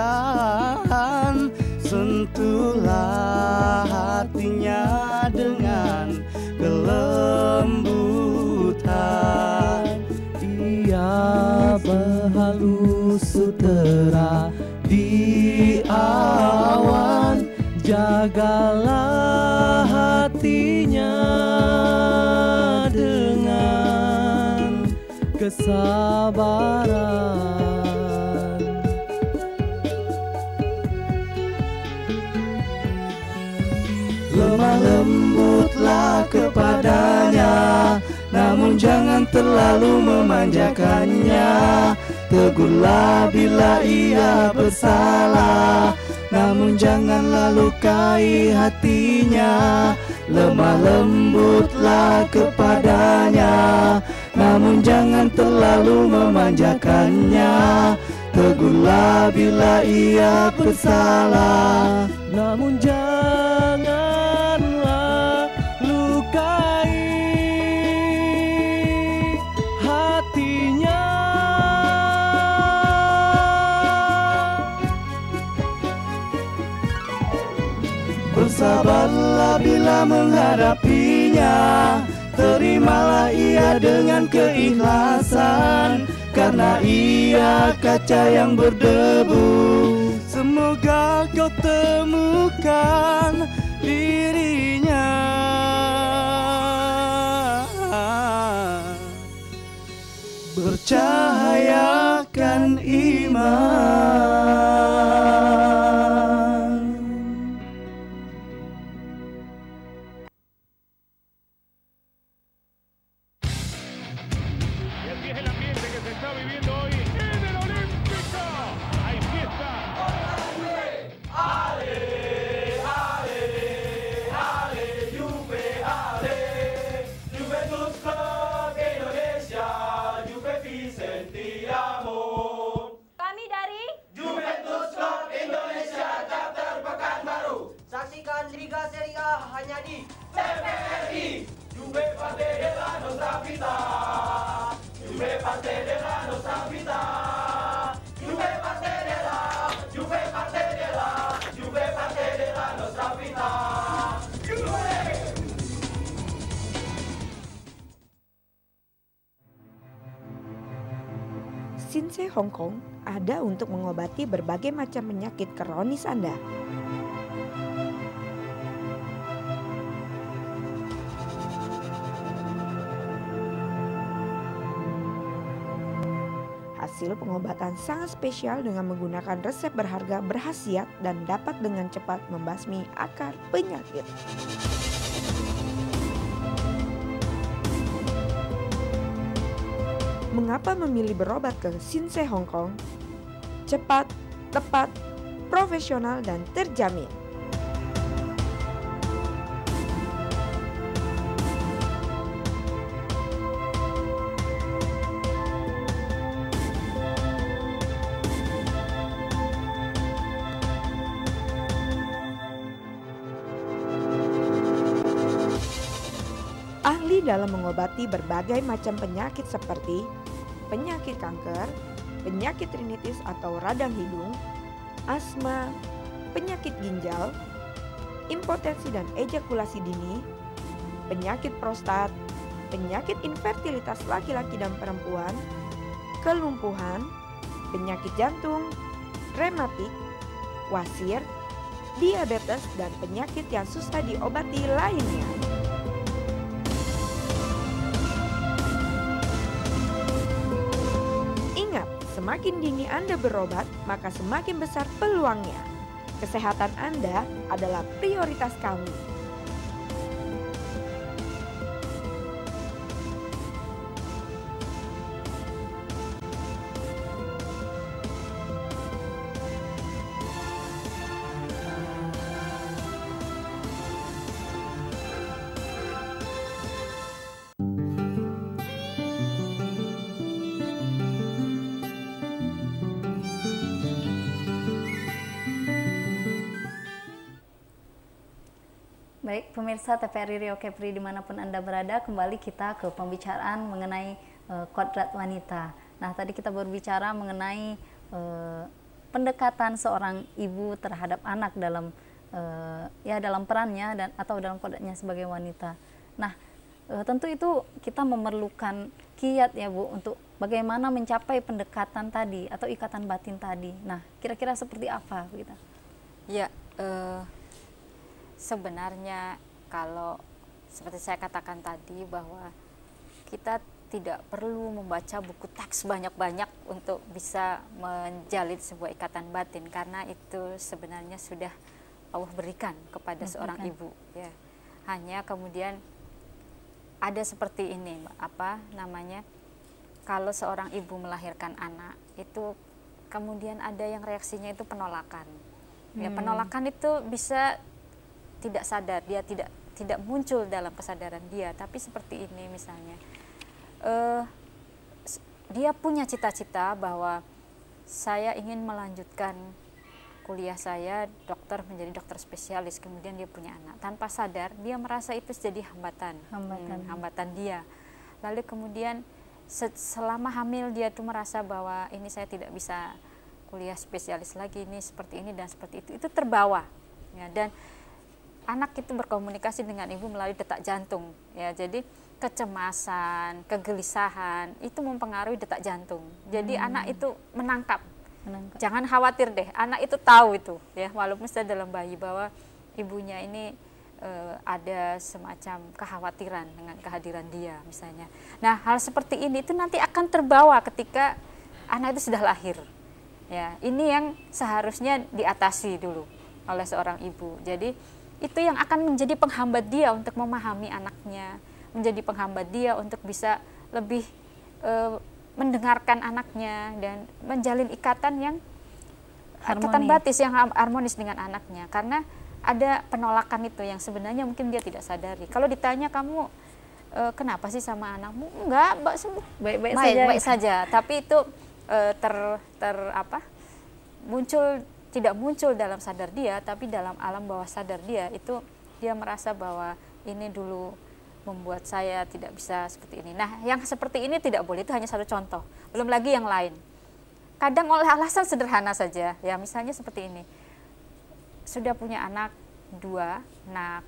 sentuhlah hatinya dengan kelembutan. Ia berhalus sutera di awan, jagalah hatinya dengan kesabaran. Lemah lembutlah kepadanya, namun jangan terlalu memanjakannya. Tegurlah bila ia bersalah, namun janganlah lukai hatinya. Lemah lembutlah kepadanya, namun jangan terlalu memanjakannya. Tegurlah bila ia bersalah, namun janganlah lukai hatinya. Bersabarlah bila menghadapinya, terimalah ia dengan keikhlasan, karena ia kaca yang berdebu. Semoga kau temukan dirinya, bercahayakan iman. Y así es el ambiente que se está viviendo hoy en el Olímpico. Hay fiesta. Juventus Club Indonesia, Juve Vicente Amor. Kami dari Juventus Club Indonesia, chapter Pekanbaru. Saksikan Liga Serie A hanya di TVRI, Juve Parte della Nostra Vita, Juve Parte della Nostra Vita, Juve Parte della, Juve Parte della, Juve Parte della Nostra Vita. Juve! Shinsei Hong Kong ada untuk mengobati berbagai macam penyakit kronis Anda. Hasil pengobatan sangat spesial dengan menggunakan resep berharga berkhasiat dan dapat dengan cepat membasmi akar penyakit. Mengapa memilih berobat ke Shinsei Hong Kong? Cepat, tepat, profesional, dan terjamin. Ahli dalam mengobati berbagai macam penyakit seperti penyakit kanker, penyakit rinitis atau radang hidung, asma, penyakit ginjal, impotensi dan ejakulasi dini, penyakit prostat, penyakit infertilitas laki-laki dan perempuan, kelumpuhan, penyakit jantung, rematik, wasir, diabetes, dan penyakit yang susah diobati lainnya. Ingat, semakin dini Anda berobat, maka semakin besar peluangnya. Kesehatan Anda adalah prioritas kami. Baik, pemirsa TVRI Riau Kepri dimanapun Anda berada, kembali kita ke pembicaraan mengenai kodrat wanita. Nah, tadi kita berbicara mengenai pendekatan seorang ibu terhadap anak dalam dalam perannya dan atau dalam kodratnya sebagai wanita. Nah, tentu itu kita memerlukan kiat ya Bu untuk bagaimana mencapai pendekatan tadi atau ikatan batin tadi. Nah, kira-kira seperti apa kita? Ya, sebenarnya kalau seperti saya katakan tadi bahwa kita tidak perlu membaca buku teks banyak-banyak untuk bisa menjalin sebuah ikatan batin, karena itu sebenarnya sudah Allah berikan kepada seorang ibu ya. Hanya kemudian ada seperti ini, apa namanya, kalau seorang ibu melahirkan anak itu kemudian ada yang reaksinya itu penolakan. Ya, penolakan itu bisa tidak sadar, dia tidak muncul dalam kesadaran dia, tapi seperti ini misalnya, dia punya cita-cita bahwa saya ingin melanjutkan kuliah saya dokter, menjadi dokter spesialis, kemudian dia punya anak, tanpa sadar dia merasa itu jadi hambatan dia. Lalu kemudian selama hamil dia tuh merasa bahwa ini saya tidak bisa kuliah spesialis lagi, ini seperti ini dan seperti itu terbawa ya. Dan anak itu berkomunikasi dengan ibu melalui detak jantung, ya. Jadi kecemasan, kegelisahan itu mempengaruhi detak jantung. Jadi anak itu menangkap. Jangan khawatir deh, anak itu tahu itu, ya, walaupun sudah dalam bayi, bahwa ibunya ini ada semacam kekhawatiran dengan kehadiran dia misalnya. Nah, hal seperti ini itu nanti akan terbawa ketika anak itu sudah lahir. Ya, ini yang seharusnya diatasi dulu oleh seorang ibu. Jadi itu yang akan menjadi penghambat dia untuk memahami anaknya, menjadi penghambat dia untuk bisa lebih mendengarkan anaknya dan menjalin ikatan batis yang harmonis dengan anaknya. Karena ada penolakan itu yang sebenarnya mungkin dia tidak sadari. Kalau ditanya, kamu kenapa sih sama anakmu? Enggak, baik-baik saja. Tapi itu tidak muncul dalam sadar dia, tapi dalam alam bawah sadar dia itu dia merasa bahwa ini dulu membuat saya tidak bisa seperti ini. Nah, yang seperti ini tidak boleh, itu hanya satu contoh. Belum lagi yang lain. Kadang oleh alasan sederhana saja, ya, misalnya seperti ini. Sudah punya anak 2, nah